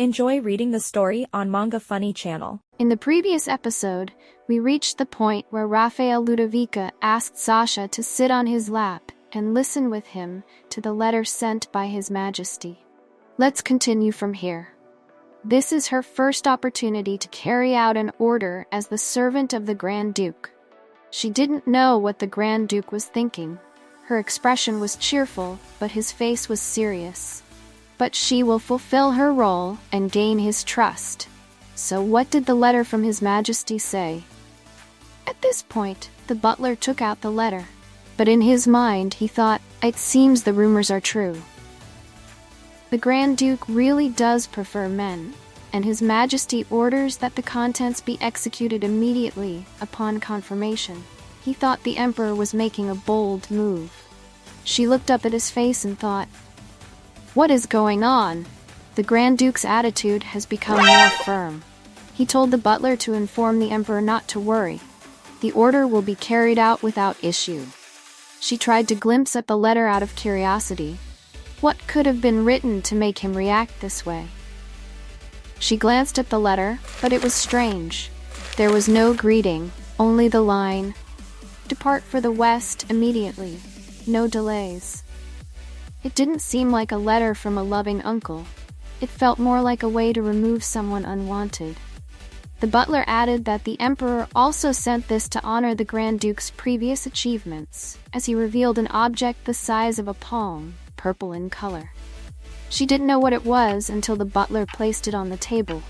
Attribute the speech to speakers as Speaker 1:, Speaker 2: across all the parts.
Speaker 1: Enjoy reading the story on Manga Funny channel.
Speaker 2: In the previous episode, we reached the point where Raphael Ludovica asked Sasha to sit on his lap and listen with him to the letter sent by His Majesty. Let's continue from here. This is her first opportunity to carry out an order as the servant of the Grand Duke. She didn't know what the Grand Duke was thinking. Her expression was cheerful, but his face was serious. But she will fulfill her role and gain his trust. So what did the letter from His Majesty say? At this point, the butler took out the letter. But in his mind, he thought, it seems the rumors are true. The Grand Duke really does prefer men, and His Majesty orders that the contents be executed immediately upon confirmation. He thought the Emperor was making a bold move. She looked up at his face and thought, what is going on? The Grand Duke's attitude has become more firm. He told the butler to inform the Emperor not to worry. The order will be carried out without issue. She tried to glimpse at the letter out of curiosity. What could have been written to make him react this way? She glanced at the letter, but it was strange. There was no greeting, only the line, "Depart for the West immediately. No delays." It didn't seem like a letter from a loving uncle. It felt more like a way to remove someone unwanted. The butler added that the Emperor also sent this to honor the Grand Duke's previous achievements, as he revealed an object the size of a palm, purple in color. She didn't know what it was until the butler placed it on the table.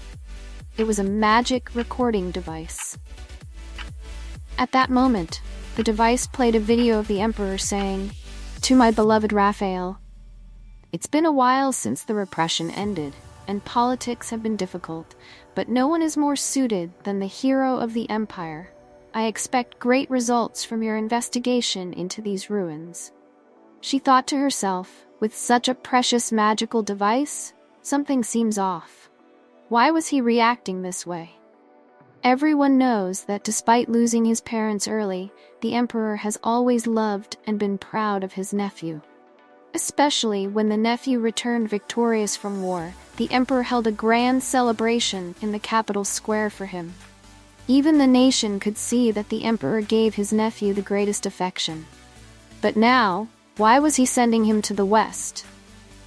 Speaker 2: It was a magic recording device. At that moment, the device played a video of the Emperor saying, "To my beloved Raphael, it's been a while since the repression ended, and politics have been difficult, but no one is more suited than the hero of the Empire. I expect great results from your investigation into these ruins." She thought to herself, with such a precious magical device, something seems off. Why was he reacting this way? Everyone knows that despite losing his parents early, the Emperor has always loved and been proud of his nephew. Especially when the nephew returned victorious from war, the Emperor held a grand celebration in the capital square for him. Even the nation could see that the Emperor gave his nephew the greatest affection. But now, why was he sending him to the West?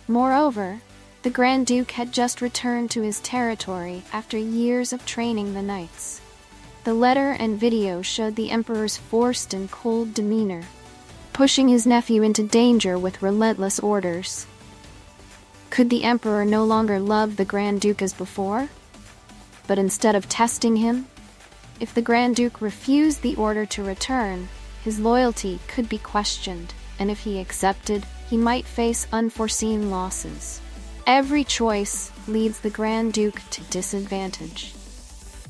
Speaker 2: Moreover, the Grand Duke had just returned to his territory after years of training the knights. The letter and video showed the Emperor's forced and cold demeanor, pushing his nephew into danger with relentless orders. Could the Emperor no longer love the Grand Duke as before? But instead of testing him, if the Grand Duke refused the order to return, his loyalty could be questioned, and if he accepted, he might face unforeseen losses. Every choice leads the Grand Duke to disadvantage.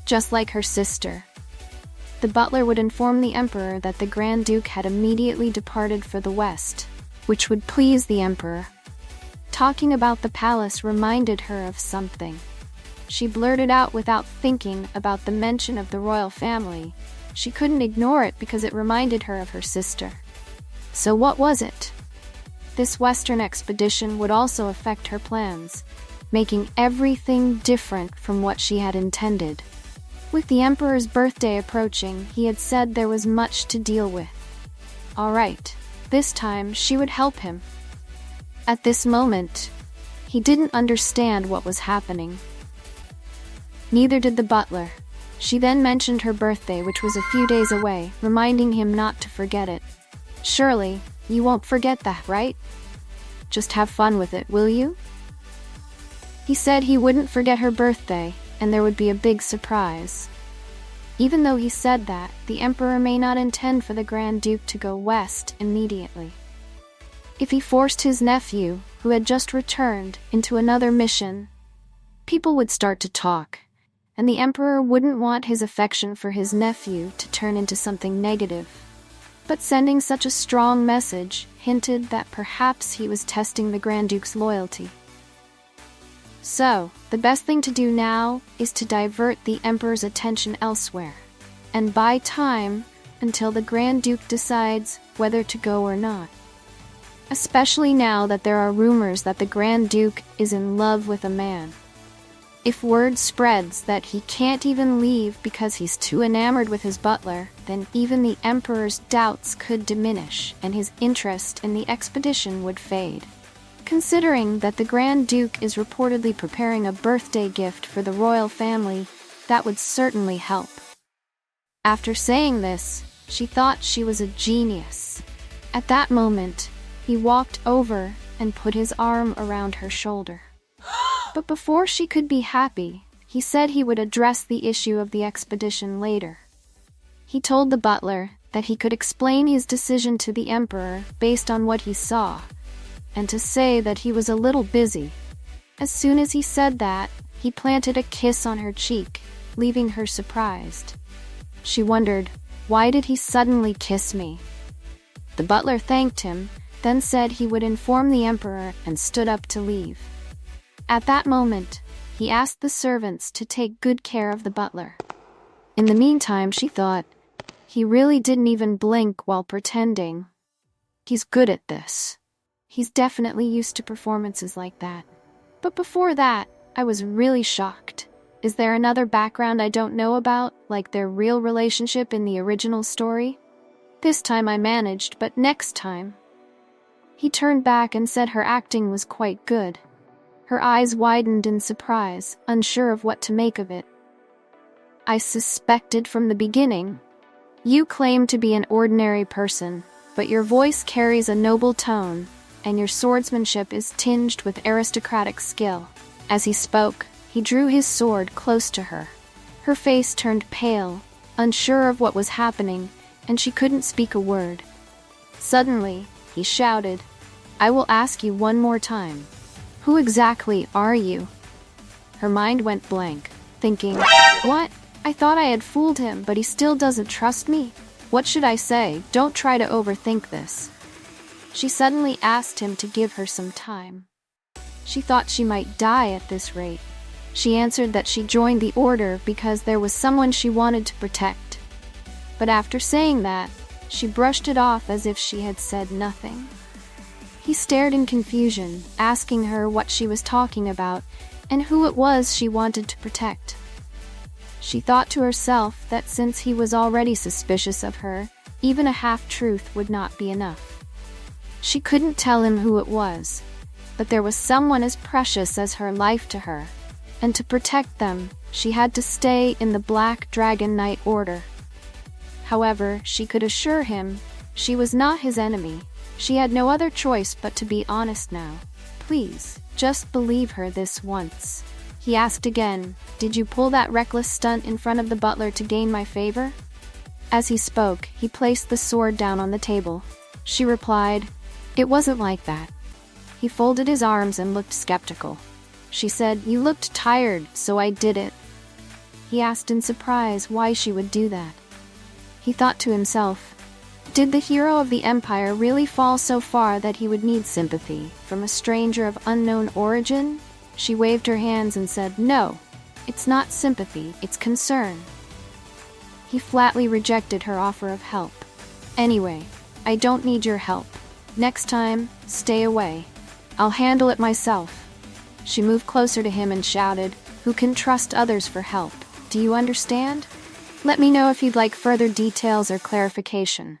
Speaker 2: Just like her sister, the butler would inform the Emperor that the Grand Duke had immediately departed for the West, which would please the Emperor. Talking about the palace reminded her of something. She blurted out without thinking about the mention of the royal family. She couldn't ignore it because it reminded her of her sister. So what was it? This Western expedition would also affect her plans, making everything different from what she had intended. With the Emperor's birthday approaching, he had said there was much to deal with. All right, this time she would help him. At this moment, he didn't understand what was happening. Neither did the butler. She then mentioned her birthday, which was a few days away, reminding him not to forget it. Surely, you won't forget that, right? Just have fun with it, will you? He said he wouldn't forget her birthday, and there would be a big surprise. Even though he said that, the Emperor may not intend for the Grand Duke to go west immediately. If he forced his nephew, who had just returned, into another mission, people would start to talk, and the Emperor wouldn't want his affection for his nephew to turn into something negative. But sending such a strong message hinted that perhaps he was testing the Grand Duke's loyalty. So, the best thing to do now is to divert the Emperor's attention elsewhere, and buy time until the Grand Duke decides whether to go or not. Especially now that there are rumors that the Grand Duke is in love with a man. If word spreads that he can't even leave because he's too enamored with his butler, then even the emperor's doubts could diminish and his interest in the expedition would fade. Considering that the Grand Duke is reportedly preparing a birthday gift for the royal family, that would certainly help. After saying this, she thought she was a genius. At that moment, he walked over and put his arm around her shoulder. But before she could be happy, he said he would address the issue of the expedition later. He told the butler that he could explain his decision to the emperor based on what he saw, and to say that he was a little busy. As soon as he said that, he planted a kiss on her cheek, leaving her surprised. She wondered, why did he suddenly kiss me? The butler thanked him, then said he would inform the emperor and stood up to leave. At that moment, he asked the servants to take good care of the butler. In the meantime, she thought, he really didn't even blink while pretending. He's good at this. He's definitely used to performances like that. But before that, I was really shocked. Is there another background I don't know about, like their real relationship in the original story? This time I managed, but next time... He turned back and said her acting was quite good. Her eyes widened in surprise, unsure of what to make of it. I suspected from the beginning. You claim to be an ordinary person, but your voice carries a noble tone, and your swordsmanship is tinged with aristocratic skill. As he spoke, he drew his sword close to her. Her face turned pale, unsure of what was happening, and she couldn't speak a word. Suddenly, he shouted, "I will ask you one more time. Who exactly are you?" Her mind went blank, thinking, what? I thought I had fooled him, but he still doesn't trust me? What should I say? Don't try to overthink this. She suddenly asked him to give her some time. She thought she might die at this rate. She answered that she joined the order because there was someone she wanted to protect. But after saying that, she brushed it off as if she had said nothing. He stared in confusion, asking her what she was talking about and who it was she wanted to protect. She thought to herself that since he was already suspicious of her, even a half-truth would not be enough. She couldn't tell him who it was, but there was someone as precious as her life to her, and to protect them, she had to stay in the Black Dragon Knight Order. However, she could assure him she was not his enemy. She had no other choice but to be honest now. Please, just believe her this once. He asked again, "Did you pull that reckless stunt in front of the butler to gain my favor?" As he spoke, he placed the sword down on the table. She replied, "It wasn't like that." He folded his arms and looked skeptical. She said, "You looked tired, so I did it." He asked in surprise why she would do that. He thought to himself, did the hero of the Empire really fall so far that he would need sympathy from a stranger of unknown origin? She waved her hands and said, "No, it's not sympathy, it's concern." He flatly rejected her offer of help. "Anyway, I don't need your help. Next time, stay away. I'll handle it myself." She moved closer to him and shouted, "Who can trust others for help? Do you understand? Let me know if you'd like further details or clarification."